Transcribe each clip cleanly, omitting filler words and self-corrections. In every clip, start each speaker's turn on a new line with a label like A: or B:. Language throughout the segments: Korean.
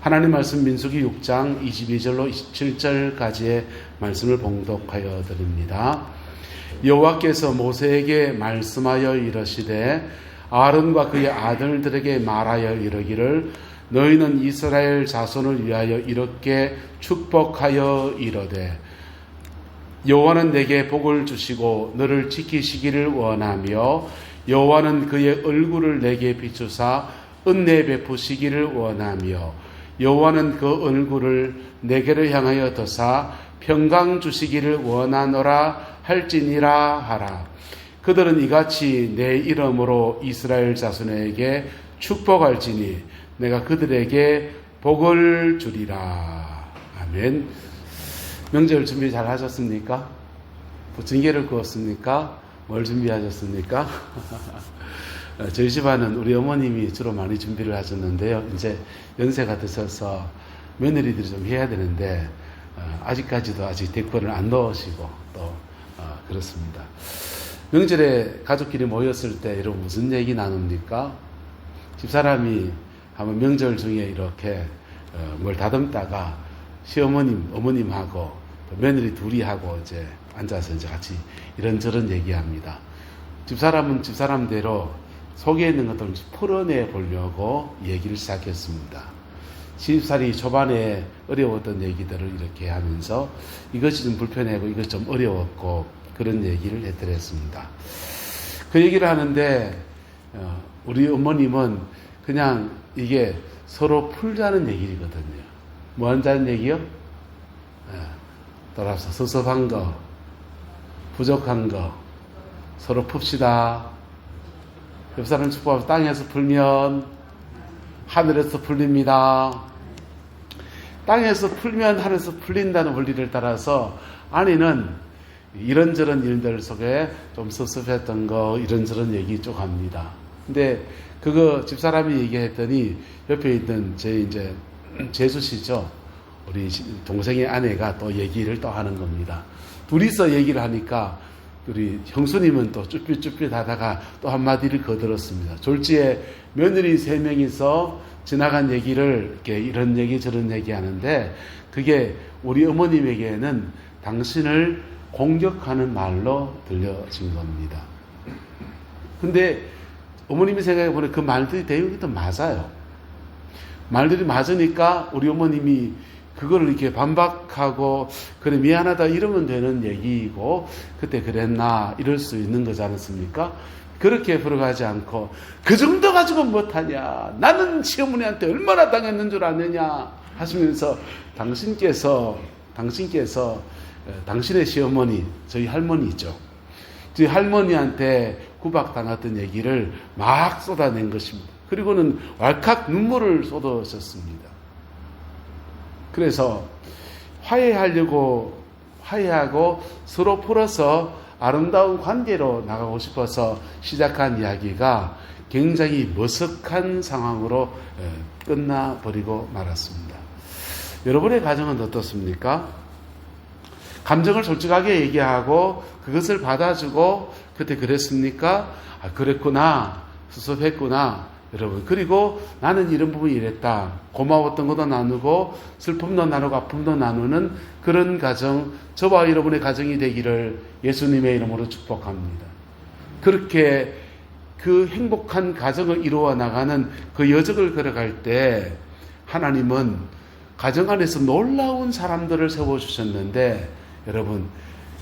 A: 하나님 말씀 민수기 6장 22절로 27절까지의 말씀을 봉독하여 드립니다. 여호와께서 모세에게 말씀하여 이르시되 아론과 그의 아들들에게 말하여 이르기를 너희는 이스라엘 자손을 위하여 이렇게 축복하여 이르되 여호와는 내게 복을 주시고 너를 지키시기를 원하며 여호와는 그의 얼굴을 내게 비추사 은혜 베푸시기를 원하며 여호와는 그 얼굴을 내게를 향하여 드사 평강 주시기를 원하노라 할지니라 하라. 그들은 이같이 내 이름으로 이스라엘 자손에게 축복할지니 내가 그들에게 복을 주리라. 아멘. 명절 준비 잘 하셨습니까? 부침개를 구웠습니까? 뭘 준비하셨습니까? 저희 집안은 우리 어머님이 주로 많이 준비를 하셨는데요. 이제 연세가 드셔서 며느리들이 좀 해야 되는데 아직까지도 아직 대권을 안 넣으시고 또 그렇습니다. 명절에 가족끼리 모였을 때 여러분 무슨 얘기 나눕니까? 집사람이 한번 명절 중에 이렇게 뭘 다듬다가 시어머님, 어머님하고 며느리 둘이 하고 이제 앉아서 이제 같이 이런저런 얘기합니다. 집사람은 집사람대로 속에 있는 것들을 풀어내 보려고 얘기를 시작했습니다. 시집살이 초반에 어려웠던 얘기들을 이렇게 하면서 이것이 좀 불편하고 이것이 좀 어려웠고 그런 얘기를 해드렸습니다. 그 얘기를 하는데 우리 어머님은 그냥 이게 서로 풀자는 얘기거든요. 뭐 한다는 얘기요? 돌아서 섭섭한 거, 부족한 거 서로 풉시다. 옆 사람 축복하면서 땅에서 풀면 하늘에서 풀립니다. 땅에서 풀면 하늘에서 풀린다는 원리를 따라서 아내는 이런저런 일들 속에 좀 섭섭했던 거 이런저런 얘기 쭉 합니다. 근데 그거 집사람이 얘기했더니 옆에 있던 제 이제 재수씨죠. 우리 동생의 아내가 또 얘기를 또 하는 겁니다. 둘이서 얘기를 하니까 우리 형수님은 또 쭈삣쭈삣 하다가 또 한마디를 거들었습니다. 졸지에 며느리 3명이서 지나간 얘기를 이렇게 이런 얘기 저런 얘기 하는데 그게 우리 어머님에게는 당신을 공격하는 말로 들려진 겁니다. 근데 어머님이 생각해 보니 그 말들이 대부분 맞아요. 말들이 맞으니까 우리 어머님이 그거를 이렇게 반박하고 그래 미안하다 이러면 되는 얘기이고 그때 그랬나 이럴 수 있는 거지 않습니까? 그렇게 풀어가지 않고 그 정도 가지고 못하냐 나는 시어머니한테 얼마나 당했는 줄 아느냐 하시면서 당신께서 당신의 시어머니 저희 할머니죠. 저희 할머니한테 구박당했던 얘기를 막 쏟아낸 것입니다. 그리고는 왈칵 눈물을 쏟으셨습니다. 그래서 화해하고 서로 풀어서 아름다운 관계로 나가고 싶어서 시작한 이야기가 굉장히 머쓱한 상황으로 끝나버리고 말았습니다. 여러분의 가정은 어떻습니까? 감정을 솔직하게 얘기하고 그것을 받아주고 그때 그랬습니까? 아, 그랬구나. 섭섭했구나. 여러분 그리고 나는 이런 부분이 이랬다. 고마웠던 것도 나누고 슬픔도 나누고 아픔도 나누는 그런 가정 저와 여러분의 가정이 되기를 예수님의 이름으로 축복합니다. 그렇게 그 행복한 가정을 이루어 나가는 그 여정을 걸어갈 때 하나님은 가정 안에서 놀라운 사람들을 세워주셨는데 여러분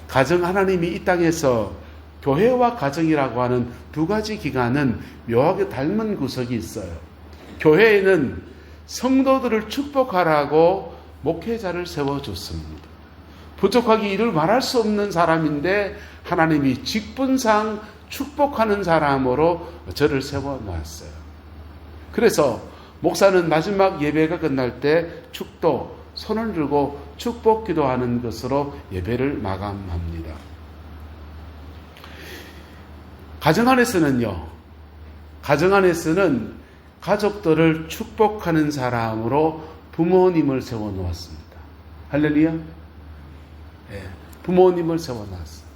A: 가정 하나님이 이 땅에서 교회와 가정이라고 하는 두 가지 기관은 묘하게 닮은 구석이 있어요. 교회에는 성도들을 축복하라고 목회자를 세워줬습니다. 부족하게 이를 말할 수 없는 사람인데 하나님이 직분상 축복하는 사람으로 저를 세워놨어요. 그래서 목사는 마지막 예배가 끝날 때 축도, 손을 들고 축복 기도하는 것으로 예배를 마감합니다. 가정 안에서는 가족들을 축복하는 사람으로 부모님을 세워놓았습니다. 할렐루야. 네, 부모님을 세워놨습니다.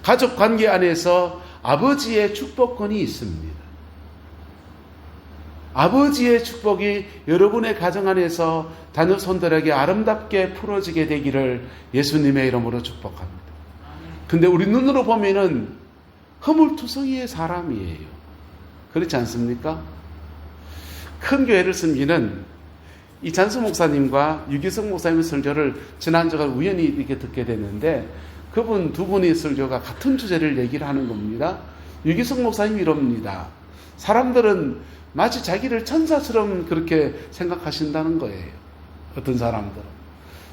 A: 가족 관계 안에서 아버지의 축복권이 있습니다. 아버지의 축복이 여러분의 가정 안에서 자녀 손들에게 아름답게 풀어지게 되기를 예수님의 이름으로 축복합니다. 근데 우리 눈으로 보면은 허물투성이의 사람이에요. 그렇지 않습니까? 큰 교회를 섬기는 이 잔수 목사님과 유기성 목사님의 설교를 지난주에 우연히 이렇게 듣게 됐는데, 그분 두 분의 설교가 같은 주제를 얘기를 하는 겁니다. 유기성 목사님이 이럽니다. 사람들은 마치 자기를 천사처럼 그렇게 생각하신다는 거예요. 어떤 사람들은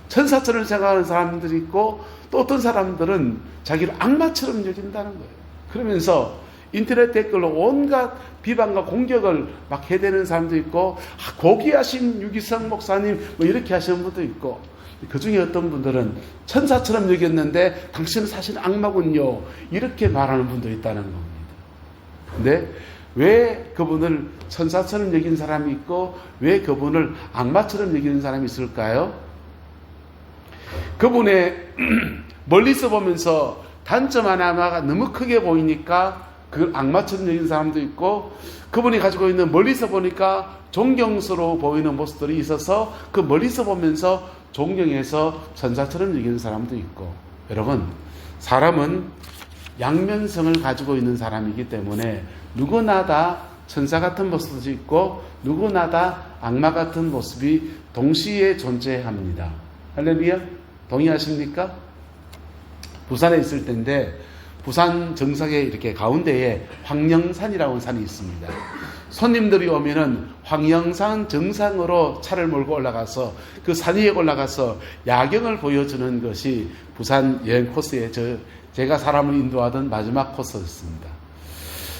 A: 천사처럼 생각하는 사람들이 있고, 또 어떤 사람들은 자기를 악마처럼 여긴다는 거예요. 그러면서 인터넷 댓글로 온갖 비방과 공격을 막 해대는 사람도 있고, 고귀하신 유기성 목사님 뭐 이렇게 하시는 분도 있고, 그 중에 어떤 분들은 천사처럼 여겼는데 당신은 사실 악마군요, 이렇게 말하는 분도 있다는 겁니다. 근데 왜 그분을 천사처럼 여긴 사람이 있고 왜 그분을 악마처럼 여기는 사람이 있을까요? 그분의 멀리서 보면서 단점 하나가 너무 크게 보이니까 그걸 악마처럼 여기는 사람도 있고, 그분이 가지고 있는 멀리서 보니까 존경스러워 보이는 모습들이 있어서 그 멀리서 보면서 존경해서 천사처럼 여기는 사람도 있고, 여러분, 사람은 양면성을 가지고 있는 사람이기 때문에 누구나 다 천사 같은 모습도 있고 누구나 다 악마 같은 모습이 동시에 존재합니다. 할렐루야? 동의하십니까? 부산에 있을 때인데, 부산 정상에 이렇게 가운데에 황령산이라고 하는 산이 있습니다. 손님들이 오면은 황령산 정상으로 차를 몰고 올라가서 그 산 위에 올라가서 야경을 보여주는 것이 부산 여행 코스에 제가 사람을 인도하던 마지막 코스였습니다.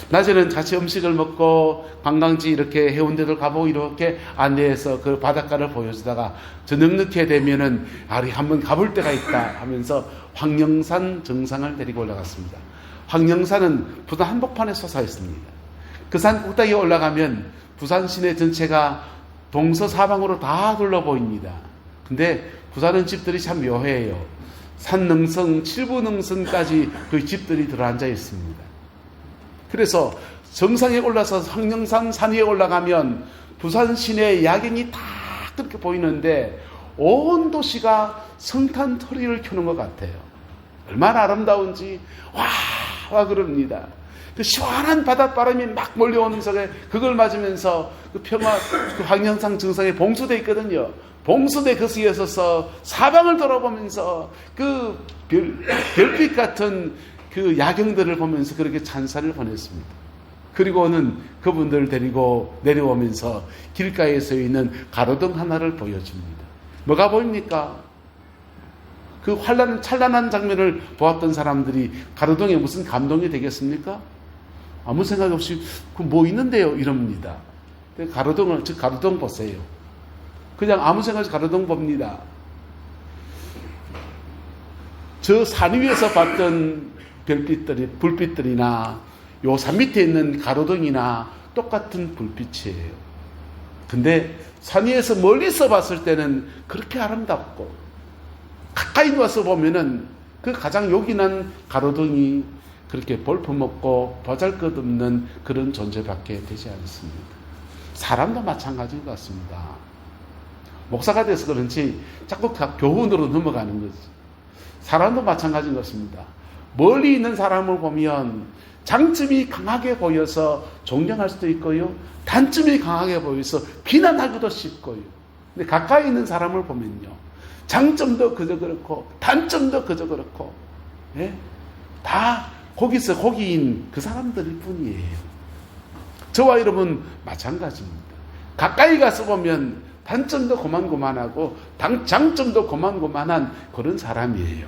A: 낮에는 같이 음식을 먹고 관광지 이렇게 해운대들 가보고 이렇게 안내해서 그 바닷가를 보여주다가 저녁 늦게 되면은 우리 한번 가볼 데가 있다 하면서 황령산 정상을 데리고 올라갔습니다. 황령산은 부산 한복판에 솟아 있습니다. 그 산 꼭대기에 올라가면 부산 시내 전체가 동서사방으로 다 둘러 보입니다. 근데 부산은 집들이 참 묘해요. 산능성, 칠부능성까지 그 집들이 들어앉아 있습니다. 그래서 정상에 올라서 황령산 산 위에 올라가면 부산 시내의 야경이 다 그렇게 보이는데 온 도시가 성탄토리를 켜는 것 같아요. 얼마나 아름다운지 와 그럽니다. 그 시원한 바닷바람이 막 몰려오는 속에 그걸 맞으면서 그 평화, 그 황령산 정상에 봉수대 있거든요. 봉수대 거기에 서서 사방을 돌아보면서 그 별빛 같은 그 야경들을 보면서 그렇게 찬사를 보냈습니다. 그리고는 그분들을 데리고 내려오면서 길가에 서 있는 가로등 하나를 보여줍니다. 뭐가 보입니까? 그 찬란한 장면을 보았던 사람들이 가로등에 무슨 감동이 되겠습니까? 아무 생각 없이 그 뭐 있는데요? 이럽니다. 가로등 보세요. 그냥 아무 생각 없이 가로등 봅니다. 저 산 위에서 봤던 불빛들이나 요 산 밑에 있는 가로등이나 똑같은 불빛이에요. 근데 산 위에서 멀리서 봤을 때는 그렇게 아름답고, 가까이 와서 보면은 그 가장 요긴한 가로등이 그렇게 볼품없고 보잘것없는 그런 존재밖에 되지 않습니다. 사람도 마찬가지인 것 같습니다. 목사가 돼서 그런지 자꾸 교훈으로 넘어가는 거지. 사람도 마찬가지인 것 같습니다. 멀리 있는 사람을 보면 장점이 강하게 보여서 존경할 수도 있고요, 단점이 강하게 보여서 비난하기도 쉽고요. 근데 가까이 있는 사람을 보면요, 장점도 그저 그렇고 단점도 그저 그렇고, 예? 다 거기서 거기인 그 사람들일 뿐이에요. 저와 여러분 마찬가지입니다. 가까이 가서 보면 단점도 고만고만하고 장점도 고만고만한 그런 사람이에요.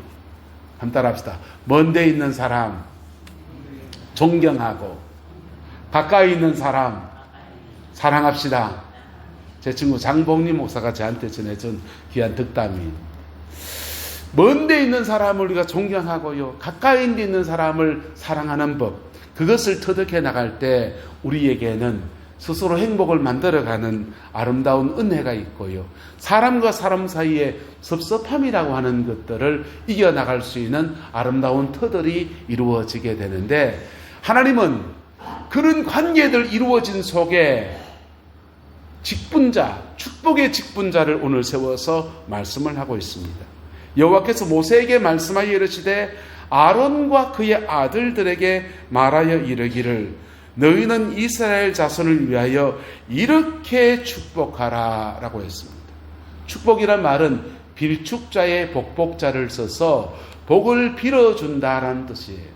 A: 한번 따라합시다. 먼 데 있는 사람 존경하고 가까이 있는 사람 사랑합시다. 제 친구 장봉림 목사가 저한테 전해준 귀한 덕담이, 먼 데 있는 사람을 우리가 존경하고요, 가까이 있는 사람을 사랑하는 법, 그것을 터득해 나갈 때 우리에게는 스스로 행복을 만들어가는 아름다운 은혜가 있고요, 사람과 사람 사이에 섭섭함이라고 하는 것들을 이겨나갈 수 있는 아름다운 터들이 이루어지게 되는데, 하나님은 그런 관계들 이루어진 속에 직분자, 축복의 직분자를 오늘 세워서 말씀을 하고 있습니다. 여호와께서 모세에게 말씀하여 이르시되 아론과 그의 아들들에게 말하여 이르기를 너희는 이스라엘 자손을 위하여 이렇게 축복하라 라고 했습니다. 축복이란 말은 빌축자의 복복자를 써서 복을 빌어준다라는 뜻이에요.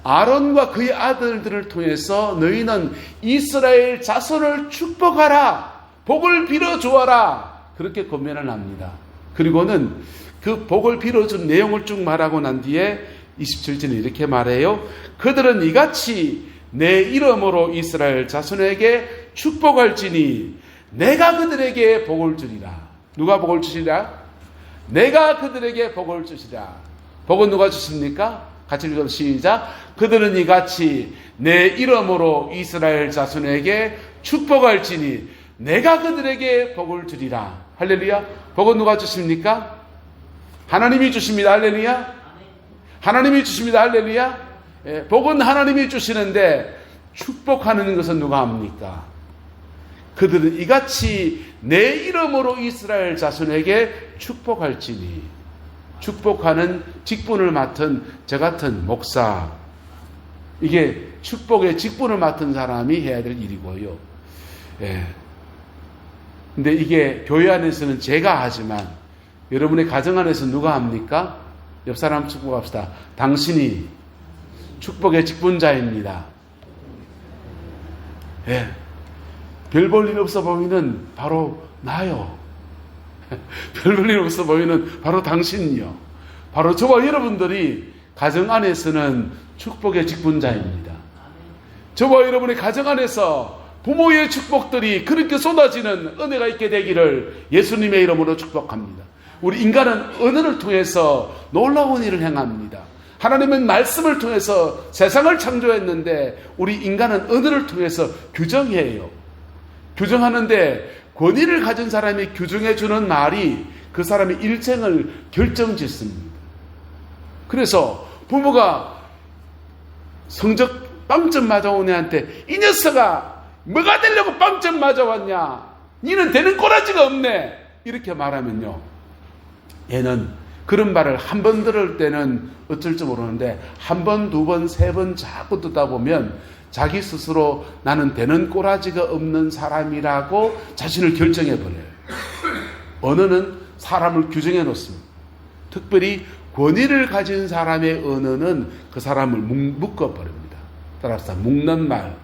A: 아론과 그의 아들들을 통해서 너희는 이스라엘 자손을 축복하라, 복을 빌어주어라, 그렇게 권면을 합니다. 그리고는 그 복을 빌어준 내용을 쭉 말하고 난 뒤에 27절에 이렇게 말해요. 그들은 이같이 내 이름으로 이스라엘 자손에게 축복할지니 내가 그들에게 복을 주리라. 누가 복을 주시리라? 내가 그들에게 복을 주시리라. 복은 누가 주십니까? 같이 읽어 시작. 그들은 이같이 내 이름으로 이스라엘 자손에게 축복할지니 내가 그들에게 복을 주리라. 할렐루야. 복은 누가 주십니까? 하나님이 주십니다. 할렐루야. 하나님이 주십니다. 할렐루야. 예, 복은 하나님이 주시는데 축복하는 것은 누가 합니까? 그들은 이같이 내 이름으로 이스라엘 자손에게 축복할지니, 축복하는 직분을 맡은 저 같은 목사, 이게 축복의 직분을 맡은 사람이 해야 될 일이고요. 예. 근데 이게 교회 안에서는 제가 하지만 여러분의 가정 안에서 누가 합니까? 옆 사람 축복합시다. 당신이 축복의 직분자입니다. 예. 별 볼 일 없어 보이는 바로 나요. 별 볼 일 없어 보이는 바로 당신이요. 바로 저와 여러분들이 가정 안에서는 축복의 직분자입니다. 저와 여러분의 가정 안에서 부모의 축복들이 그렇게 쏟아지는 은혜가 있게 되기를 예수님의 이름으로 축복합니다. 우리 인간은 언어를 통해서 놀라운 일을 행합니다. 하나님은 말씀을 통해서 세상을 창조했는데 우리 인간은 언어를 통해서 규정해요. 규정하는데 권위를 가진 사람이 규정해주는 말이 그 사람의 일생을 결정짓습니다. 그래서 부모가 성적 빵점 맞아온 애한테 이 녀석아 뭐가 되려고 빵점 맞아왔냐, 니는 되는 꼬라지가 없네, 이렇게 말하면요, 얘는 그런 말을 한 번 들을 때는 어쩔지 모르는데 한 번, 두 번, 세 번 자꾸 듣다 보면 자기 스스로 나는 되는 꼬라지가 없는 사람이라고 자신을 결정해버려요. 언어는 사람을 규정해 놓습니다. 특별히 권위를 가진 사람의 언어는 그 사람을 묶어버립니다. 따라서 묶는 말,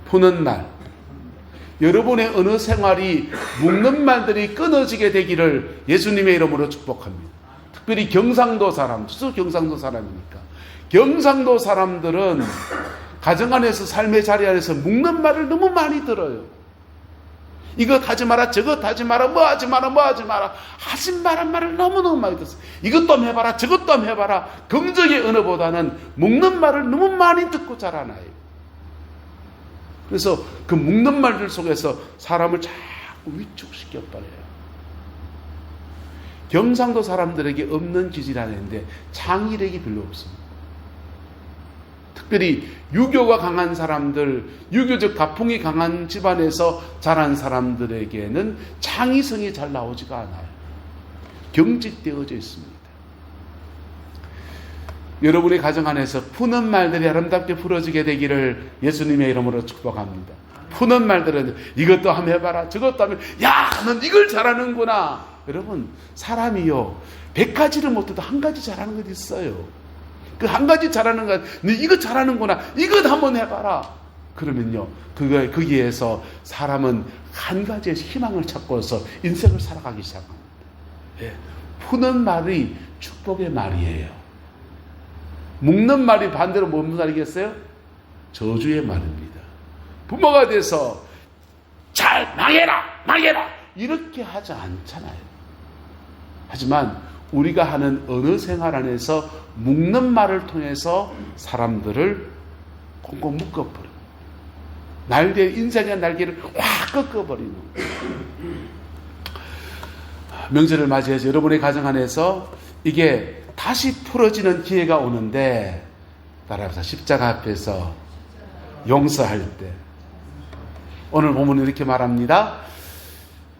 A: 푸는 말. 여러분의 언어 생활이 묶는 말들이 끊어지게 되기를 예수님의 이름으로 축복합니다. 특별히 경상도 사람, 저도 경상도 사람이니까. 경상도 사람들은 가정 안에서 삶의 자리 안에서 묶는 말을 너무 많이 들어요. 이것 하지 마라, 저것 하지 마라, 뭐 하지 마라, 뭐 하지 마라. 하지 말란 말을 너무너무 많이 듣어요. 이것도 한번 해봐라, 저것도 한번 해봐라. 긍정의 언어보다는 묶는 말을 너무 많이 듣고 자라나요. 그래서 그 묶는 말들 속에서 사람을 자꾸 위축시켜버려요. 경상도 사람들에게 없는 기질이 하나 있는데 창의력이 별로 없습니다. 특별히 유교가 강한 사람들, 유교적 가풍이 강한 집안에서 자란 사람들에게는 창의성이 잘 나오지가 않아요. 경직되어져 있습니다. 여러분의 가정 안에서 푸는 말들이 아름답게 풀어지게 되기를 예수님의 이름으로 축복합니다. 푸는 말들은 이것도 한번 해봐라, 저것도 하면, 야, 넌 이걸 잘하는구나. 여러분, 사람이요, 100가지를 못해도 한 가지 잘하는 것 있어요. 그 한 가지 잘하는 것, 너 이거 잘하는구나, 이것 한번 해봐라. 그러면요, 거기에서 사람은 한 가지의 희망을 찾고서 인생을 살아가기 시작합니다. 예, 푸는 말이 축복의 말이에요. 묶는 말이 반대로 뭔 말이겠어요? 저주의 말입니다. 부모가 돼서 잘 망해라, 망해라, 이렇게 하지 않잖아요. 하지만 우리가 하는 언어 생활 안에서 묶는 말을 통해서 사람들을 꽁꽁 묶어버리고 인생의 날개를 확 꺾어버리는, 명절을 맞이해서 여러분의 가정 안에서 이게 다시 풀어지는 기회가 오는데, 따라서 십자가 앞에서 용서할 때, 오늘 본문은 이렇게 말합니다.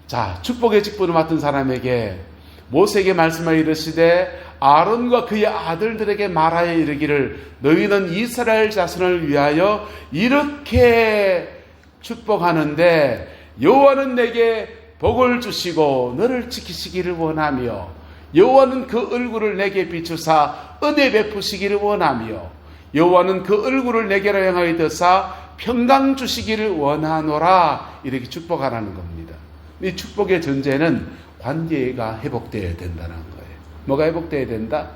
A: 자, 축복의 직분을 맡은 사람에게 모세에게 말씀하여 이르시되 아론과 그의 아들들에게 말하여 이르기를 너희는 이스라엘 자손을 위하여 이렇게 축복하는데 여호와는 내게 복을 주시고 너를 지키시기를 원하며 여호와는 그 얼굴을 내게 비추사 은혜 베푸시기를 원하며 여호와는 그 얼굴을 내게로 향하여 드사 평강 주시기를 원하노라. 이렇게 축복하라는 겁니다. 이 축복의 전제는 관계가 회복되어야 된다는 거예요. 뭐가 회복되어야 된다?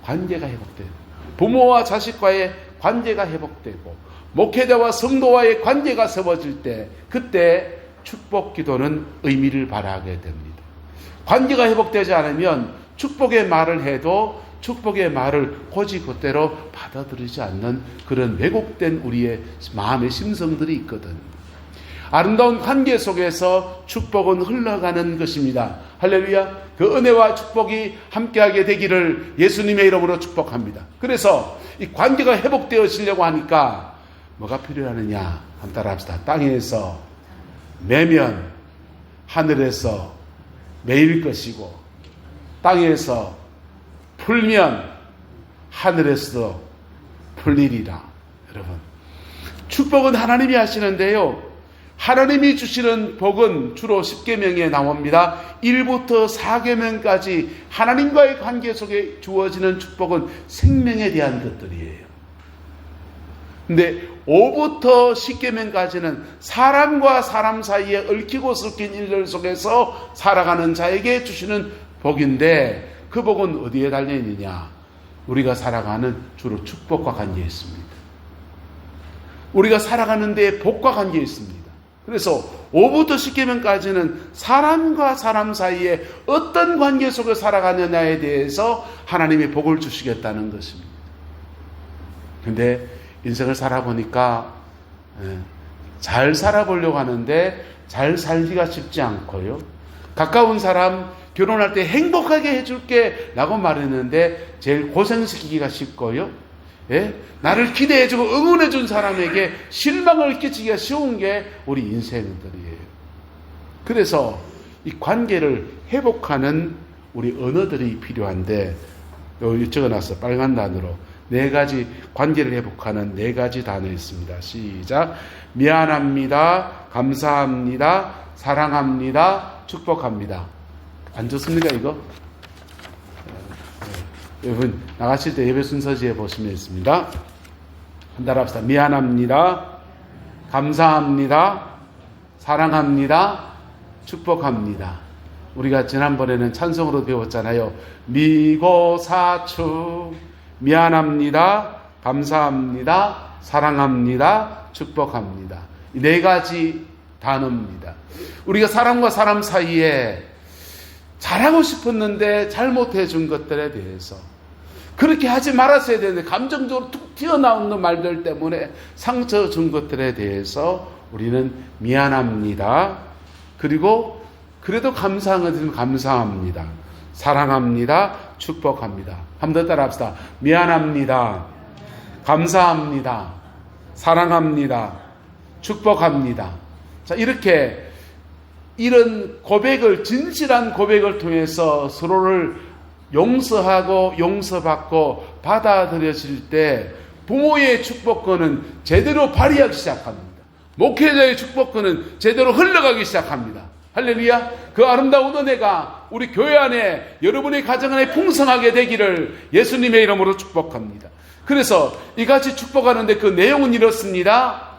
A: 관계가 회복돼야 된다. 부모와 자식과의 관계가 회복되고 목회자와 성도와의 관계가 세워질 때 그때 축복 기도는 의미를 발휘하게 됩니다. 관계가 회복되지 않으면 축복의 말을 해도 축복의 말을 곧이곧대로 받아들이지 않는 그런 왜곡된 우리의 마음의 심성들이 있거든. 아름다운 관계 속에서 축복은 흘러가는 것입니다. 할렐루야. 그 은혜와 축복이 함께하게 되기를 예수님의 이름으로 축복합니다. 그래서 이 관계가 회복되어지려고 하니까 뭐가 필요하느냐? 한번 따라합시다. 땅에서 매면 하늘에서 매일 것이고 땅에서 풀면 하늘에서도 풀리리라. 여러분, 축복은 하나님이 하시는데요, 하나님이 주시는 복은 주로 10계명에 나옵니다. 1부터 4계명까지 하나님과의 관계 속에 주어지는 축복은 생명에 대한 것들이에요. 근데 5부터 10계명까지는 사람과 사람 사이에 얽히고 섞인 일들 속에서 살아가는 자에게 주시는 복인데 그 복은 어디에 달려있느냐? 우리가 살아가는 주로 축복과 관계에 있습니다. 우리가 살아가는 데 복과 관계에 있습니다. 그래서 5부터 10계명까지는 사람과 사람 사이에 어떤 관계 속에 살아가느냐에 대해서 하나님이 복을 주시겠다는 것입니다. 근데 인생을 살아보니까 잘 살아보려고 하는데 잘 살기가 쉽지 않고요. 가까운 사람 결혼할 때 행복하게 해줄게 라고 말했는데 제일 고생시키기가 쉽고요. 나를 기대해주고 응원해준 사람에게 실망을 끼치기가 쉬운 게 우리 인생들이에요. 그래서 이 관계를 회복하는 우리 언어들이 필요한데 여기 적어놨어. 빨간 단어로 4가지 관계를 회복하는 4가지 단어 있습니다. 시작. 미안합니다. 감사합니다. 사랑합니다. 축복합니다. 안 좋습니까 이거? 여러분 나가실 때 예배 순서지에 보시면 있습니다. 한달 합시다. 미안합니다. 감사합니다. 사랑합니다. 축복합니다. 우리가 지난번에는 찬송으로 배웠잖아요. 미고사축. 미안합니다. 감사합니다. 사랑합니다. 축복합니다. 이 4가지 단어입니다. 우리가 사람과 사람 사이에 잘하고 싶었는데 잘못해 준 것들에 대해서 그렇게 하지 말았어야 되는데 감정적으로 툭 튀어나오는 말들 때문에 상처 준 것들에 대해서 우리는 미안합니다. 그리고 그래도 감사한 것은 감사합니다. 사랑합니다. 축복합니다. 한 번 더 따라 합시다. 미안합니다. 감사합니다. 사랑합니다. 축복합니다. 자, 이렇게 이런 고백을, 진실한 고백을 통해서 서로를 용서하고 용서받고 받아들여질 때 부모의 축복권은 제대로 발휘하기 시작합니다. 목회자의 축복권은 제대로 흘러가기 시작합니다. 할렐루야. 그 아름다운 은혜가 우리 교회 안에 여러분의 가정 안에 풍성하게 되기를 예수님의 이름으로 축복합니다. 그래서 이같이 축복하는데 그 내용은 이렇습니다.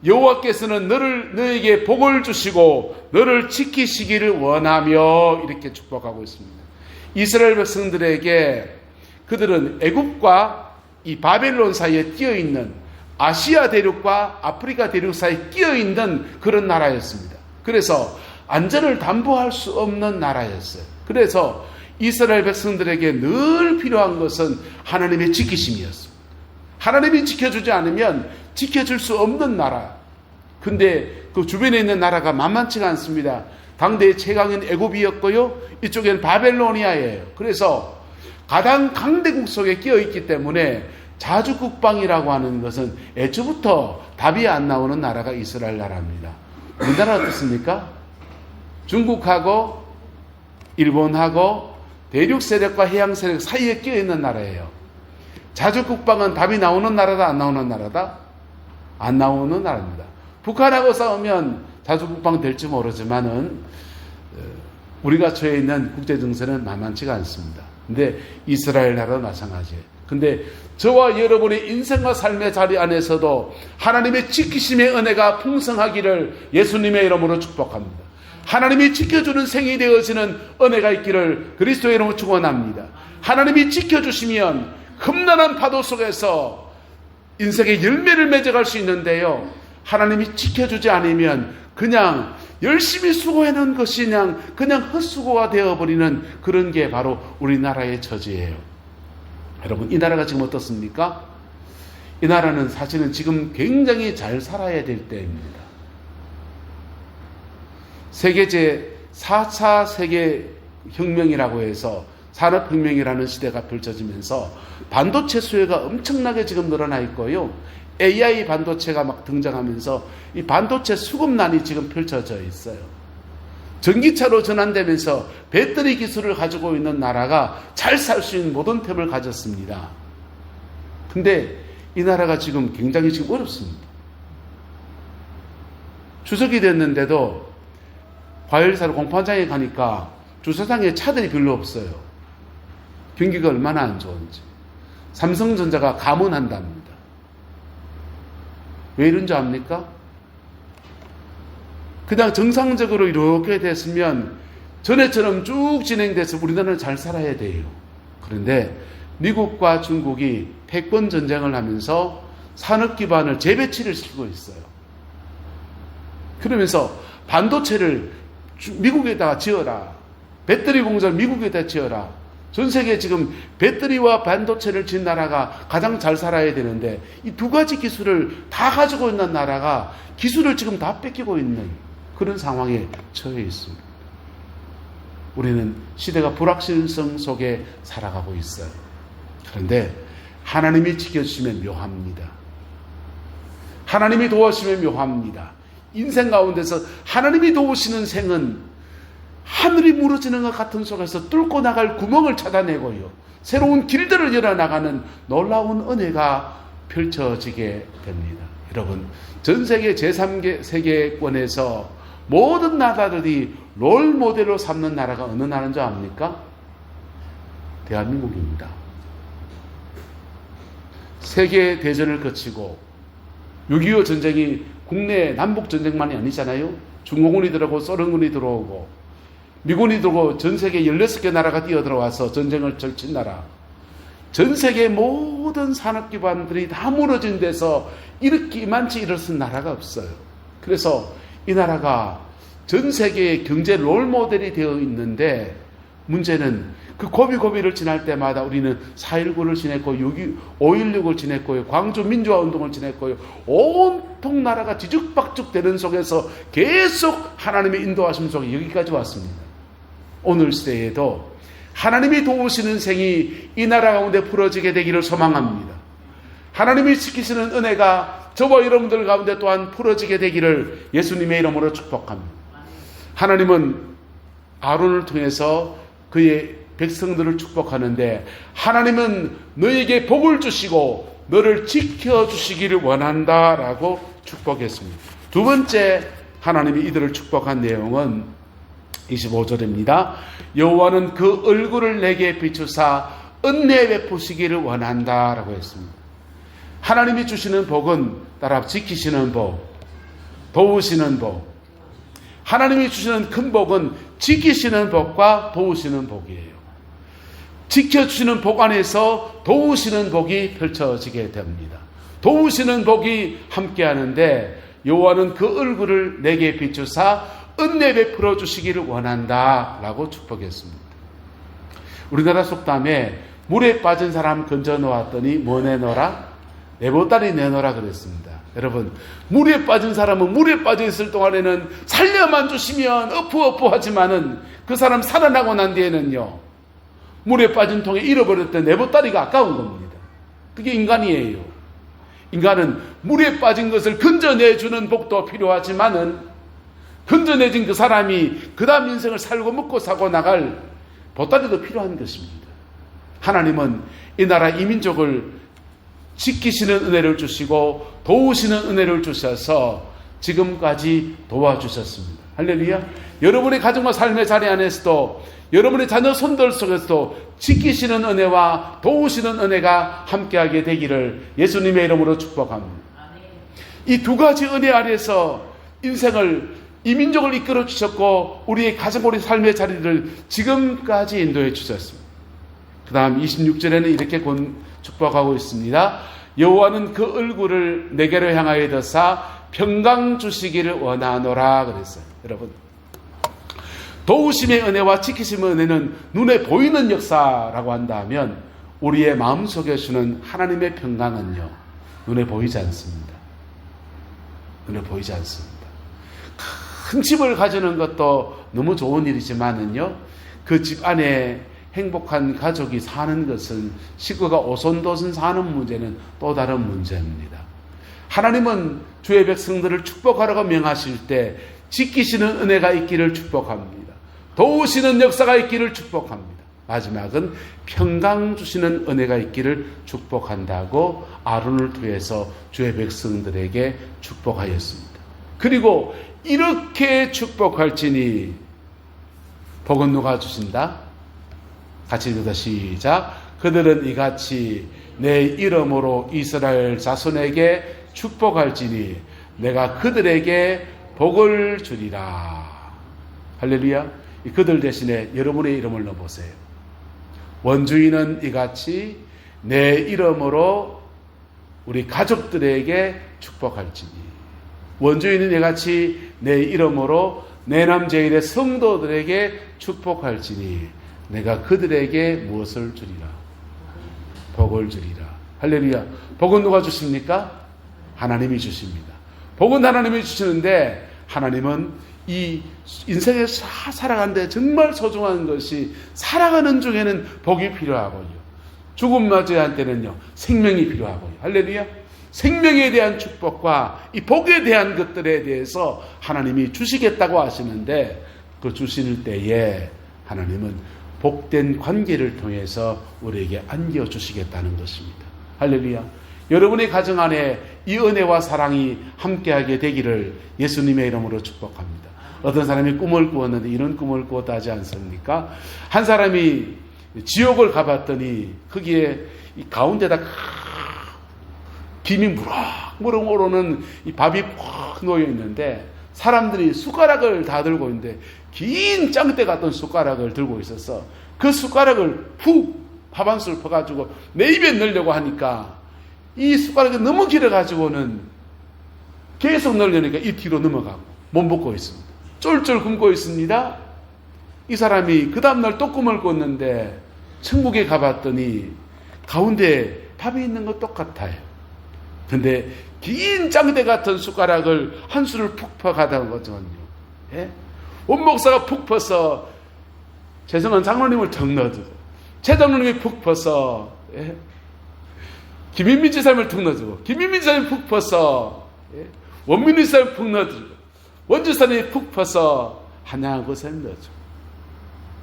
A: 여호와께서는 너에게 복을 주시고 너를 지키시기를 원하며 이렇게 축복하고 있습니다. 이스라엘 백성들에게 그들은 애굽과 이 바벨론 사이에 끼어있는 아시아 대륙과 아프리카 대륙 사이에 끼어있는 그런 나라였습니다. 그래서 안전을 담보할 수 없는 나라였어요. 그래서 이스라엘 백성들에게 늘 필요한 것은 하나님의 지키심이었습니다. 하나님이 지켜주지 않으면 지켜줄 수 없는 나라. 근데 그 주변에 있는 나라가 만만치가 않습니다. 당대의 최강인 애굽이었고요. 이쪽엔 바벨로니아예요. 그래서 가당 강대국 속에 끼어있기 때문에 자주국방이라고 하는 것은 애초부터 답이 안 나오는 나라가 이스라엘 나라입니다. 우리나라 어떻습니까? 중국하고 일본하고 대륙 세력과 해양 세력 사이에 끼어있는 나라예요. 자주국방은 답이 나오는 나라다, 안 나오는 나라다? 안 나오는 나라입니다. 북한하고 싸우면 자주국방 될지 모르지만은 우리가 처해 있는 국제 정세는 만만치가 않습니다. 근데 이스라엘 나라도 마찬가지예요. 근데 저와 여러분의 인생과 삶의 자리 안에서도 하나님의 지키심의 은혜가 풍성하기를 예수님의 이름으로 축복합니다. 하나님이 지켜주는 생이 되어지는 은혜가 있기를 그리스도의 이름으로 축원합니다. 하나님이 지켜주시면 험난한 파도 속에서 인생의 열매를 맺어갈 수 있는데요, 하나님이 지켜주지 않으면 그냥 열심히 수고해놓은 것이 그냥 헛수고가 되어버리는 그런 게 바로 우리나라의 처지예요. 여러분, 이 나라가 지금 어떻습니까? 이 나라는 사실은 지금 굉장히 잘 살아야 될 때입니다. 세계제 4차 세계혁명이라고 해서 산업혁명이라는 시대가 펼쳐지면서 반도체 수요가 엄청나게 지금 늘어나 있고요. AI 반도체가 막 등장하면서 이 반도체 수급난이 지금 펼쳐져 있어요. 전기차로 전환되면서 배터리 기술을 가지고 있는 나라가 잘 살 수 있는 모든 템을 가졌습니다. 근데 이 나라가 지금 굉장히 지금 어렵습니다. 추석이 됐는데도 과일 사러 공판장에 가니까 주차장에 차들이 별로 없어요. 경기가 얼마나 안 좋은지. 삼성전자가 감원한답니다. 왜 이런 줄 압니까? 그냥 정상적으로 이렇게 됐으면 전에처럼 쭉 진행돼서 우리나라는 잘 살아야 돼요. 그런데 미국과 중국이 패권 전쟁을 하면서 산업 기반을 재배치를 시키고 있어요. 그러면서 반도체를 미국에다가 지어라. 배터리 공장을 미국에다 지어라. 전 세계 지금 배터리와 반도체를 진 나라가 가장 잘 살아야 되는데 이 두 가지 기술을 다 가지고 있는 나라가 기술을 지금 다 뺏기고 있는 그런 상황에 처해 있습니다. 우리는 시대가 불확실성 속에 살아가고 있어요. 그런데 하나님이 지켜주시면 묘합니다. 하나님이 도와주시면 묘합니다. 인생 가운데서 하나님이 도우시는 생은 하늘이 무너지는 것 같은 속에서 뚫고 나갈 구멍을 찾아내고요, 새로운 길들을 열어나가는 놀라운 은혜가 펼쳐지게 됩니다. 여러분, 전 세계 제3세계권에서 모든 나라들이 롤 모델로 삼는 나라가 어느 나라인 줄 압니까? 대한민국입니다. 세계 대전을 거치고 6.25 전쟁이 국내 남북 전쟁만이 아니잖아요. 중공군이 들어오고 소련군이 들어오고 미군이 들어오고 전 세계 16개 나라가 뛰어들어와서 전쟁을 절친 나라. 전 세계 모든 산업 기반들이 다 무너진 데서 이렇게 이만치 일어선 나라가 없어요. 그래서 이 나라가 전 세계의 경제 롤 모델이 되어 있는데, 문제는 그 고비고비를 지날 때마다 우리는 4.19를 지냈고 5.16을 지냈고요, 광주 민주화운동을 지냈고요, 온통 나라가 뒤죽박죽 되는 속에서 계속 하나님의 인도하심 속에 여기까지 왔습니다. 오늘 시대에도 하나님이 도우시는 생이 이 나라 가운데 풀어지게 되기를 소망합니다. 하나님이 지키시는 은혜가 저와 여러분들 가운데 또한 풀어지게 되기를 예수님의 이름으로 축복합니다. 하나님은 아론을 통해서 그의 백성들을 축복하는데, 하나님은 너에게 복을 주시고 너를 지켜주시기를 원한다라고 축복했습니다. 두 번째 하나님이 이들을 축복한 내용은 25절입니다. 여호와는 그 얼굴을 내게 비추사 은혜 베푸시기를 원한다라고 했습니다. 하나님이 주시는 복은 따라 지키시는 복, 도우시는 복. 하나님이 주시는 큰 복은 지키시는 복과 도우시는 복이에요. 지켜주시는 복 안에서 도우시는 복이 펼쳐지게 됩니다. 도우시는 복이 함께하는데, 여호와는 그 얼굴을 내게 비추사 은혜 베풀어 주시기를 원한다라고 축복했습니다. 우리나라 속담에 물에 빠진 사람 건져 놓았더니 뭐 내놓으라? 내보따리 내놓으라 그랬습니다. 여러분, 물에 빠진 사람은 물에 빠져 있을 동안에는 살려만 주시면 어프어프하지만은 그 사람 살아나고 난 뒤에는요, 물에 빠진 통에 잃어버렸던 내보따리가 아까운 겁니다. 그게 인간이에요. 인간은 물에 빠진 것을 건져내주는 복도 필요하지만은 건져내진 그 사람이 그 다음 인생을 살고 먹고 사고 나갈 보따리도 필요한 것입니다. 하나님은 이 나라 이민족을 지키시는 은혜를 주시고 도우시는 은혜를 주셔서 지금까지 도와주셨습니다. 할렐루야. 여러분의 가정과 삶의 자리 안에서도 여러분의 자녀 손들 속에서도 지키시는 은혜와 도우시는 은혜가 함께하게 되기를 예수님의 이름으로 축복합니다. 이 두 가지 은혜 아래서 인생을 이민족을 이끌어 주셨고 우리의 가정, 우리 삶의 자리를 지금까지 인도해 주셨습니다. 그 다음 26절에는 이렇게 축복하고 있습니다. 여호와는 그 얼굴을 내게로 향하여 드사 평강 주시기를 원하노라 그랬어요. 여러분, 도우심의 은혜와 지키심의 은혜는 눈에 보이는 역사라고 한다면 우리의 마음속에 주는 하나님의 평강은요, 눈에 보이지 않습니다. 눈에 보이지 않습니다. 큰 집을 가지는 것도 너무 좋은 일이지만은요, 그 집 안에 행복한 가족이 사는 것은, 식구가 오손도손 사는 문제는 또 다른 문제입니다. 하나님은 주의 백성들을 축복하라고 명하실 때 지키시는 은혜가 있기를 축복합니다. 도우시는 역사가 있기를 축복합니다. 마지막은 평강 주시는 은혜가 있기를 축복한다고 아론을 통해서 주의 백성들에게 축복하였습니다. 그리고 이렇게 축복할지니 복은 누가 주신다? 같이 읽어서 시작. 그들은 이같이 내 이름으로 이스라엘 자손에게 축복할지니 내가 그들에게 복을 주리라. 할렐루야. 그들 대신에 여러분의 이름을 넣어보세요. 원주인은 이같이 내 이름으로 우리 가족들에게 축복할지니, 원주인은 이같이 내 이름으로 내남제일의 성도들에게 축복할지니 내가 그들에게 무엇을 주리라? 복을 주리라. 할렐루야. 복은 누가 주십니까? 하나님이 주십니다. 복은 하나님이 주시는데, 하나님은 이 인생에 살아가는데 정말 소중한 것이, 살아가는 중에는 복이 필요하고요, 죽음 맞이할 때는요 생명이 필요하고요. 할렐루야. 생명에 대한 축복과 이 복에 대한 것들에 대해서 하나님이 주시겠다고 하시는데, 그 주실 때에 하나님은 복된 관계를 통해서 우리에게 안겨주시겠다는 것입니다. 할렐루야. 여러분의 가정 안에 이 은혜와 사랑이 함께하게 되기를 예수님의 이름으로 축복합니다. 어떤 사람이 꿈을 꾸었는데 이런 꿈을 꾸었다 하지 않습니까? 한 사람이 지옥을 가봤더니 거기에 이 가운데다 김이 무럭무럭 오르는 이 밥이 꽉 놓여 있는데, 사람들이 숟가락을 다 들고 있는데 긴 짱대 같은 숟가락을 들고 있어서 그 숟가락을 푹 밥 한 술 퍼가지고 내 입에 넣으려고 하니까 이 숟가락이 너무 길어가지고는 계속 넣으려니까 이 뒤로 넘어가고 못 먹고 있습니다. 쫄쫄 굶고 있습니다. 이 사람이 그 다음날 또 꿈을 꿨는데 천국에 가봤더니 가운데 밥이 있는 거 똑같아요. 근데 긴 짱대 같은 숟가락을 한 술을 푹 퍼가다는 거거든요. 예? 원목사가 푹 퍼서 최성원 장로님을 턱 넣어주고, 최 장로님이 푹 퍼서 김인민 지사님을 푹 넣어주고, 김인민 지사님이 푹 퍼서 원민우 지사님을 푹 넣어주고, 원지사님이 푹 퍼서 한양한 곳에 넣어주고.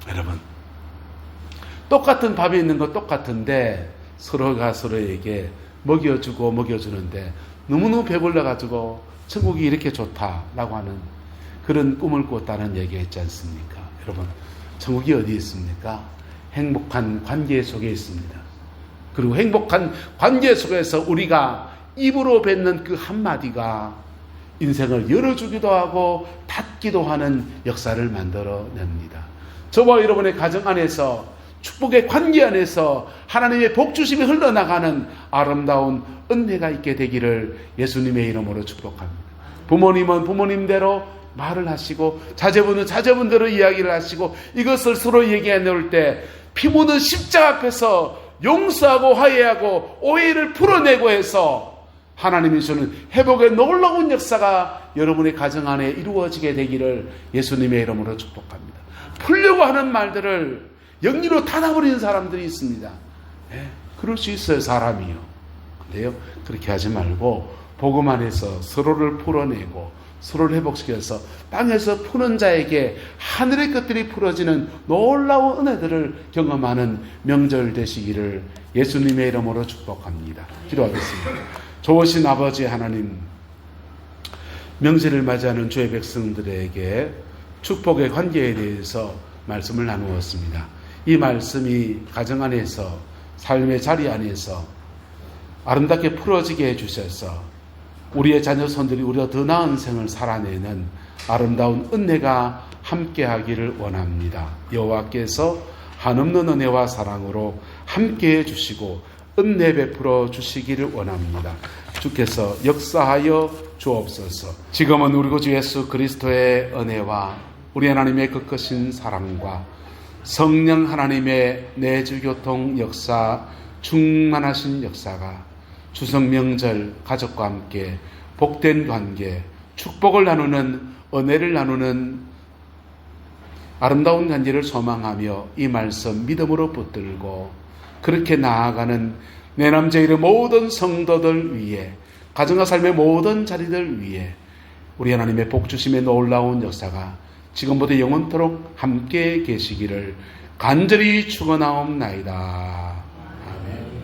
A: 여러분, 똑같은 밥이 있는 건 똑같은데 서로가 서로에게 먹여주고 먹여주는데 너무너무 배불러가지고 천국이 이렇게 좋다라고 하는 그런 꿈을 꿨다는 얘기가 있지 않습니까? 여러분, 천국이 어디 있습니까? 행복한 관계 속에 있습니다. 그리고 행복한 관계 속에서 우리가 입으로 뱉는 그 한마디가 인생을 열어주기도 하고 닫기도 하는 역사를 만들어냅니다. 저와 여러분의 가정 안에서, 축복의 관계 안에서 하나님의 복주심이 흘러나가는 아름다운 은혜가 있게 되기를 예수님의 이름으로 축복합니다. 부모님은 부모님대로 말을 하시고, 자제분은 자제분대로 이야기를 하시고, 이것을 서로 얘기해 놓을 때 피 묻은 십자가 앞에서 용서하고 화해하고 오해를 풀어내고 해서 하나님이 주는 회복의 놀라운 역사가 여러분의 가정 안에 이루어지게 되기를 예수님의 이름으로 축복합니다. 풀려고 하는 말들을 영리로 닫아버리는 사람들이 있습니다. 그럴 수 있어요, 사람이요. 있는데요. 그렇게 하지 말고 복음 안에서 서로를 풀어내고 서로를 회복시켜서 땅에서 푸는 자에게 하늘의 것들이 풀어지는 놀라운 은혜들을 경험하는 명절 되시기를 예수님의 이름으로 축복합니다. 기도하겠습니다. 좋으신 아버지 하나님, 명절을 맞이하는 주의 백성들에게 축복의 관계에 대해서 말씀을 나누었습니다. 이 말씀이 가정 안에서, 삶의 자리 안에서 아름답게 풀어지게 해주셔서 우리의 자녀 손들이 우리가 더 나은 생을 살아내는 아름다운 은혜가 함께하기를 원합니다. 여호와께서 한없는 은혜와 사랑으로 함께해 주시고 은혜 베풀어 주시기를 원합니다. 주께서 역사하여 주옵소서. 지금은 우리 구주 예수 그리스도의 은혜와 우리 하나님의 그 크신 사랑과 성령 하나님의 내주교통 역사, 충만하신 역사가 추석 명절 가족과 함께 복된 관계, 축복을 나누는, 은혜를 나누는 아름다운 관계를 소망하며 이 말씀 믿음으로 붙들고 그렇게 나아가는 내 남자의 모든 성도들 위해, 가정과 삶의 모든 자리들 위해 우리 하나님의 복주심의 놀라운 역사가 지금부터 영원토록 함께 계시기를 간절히 축원하옵나이다.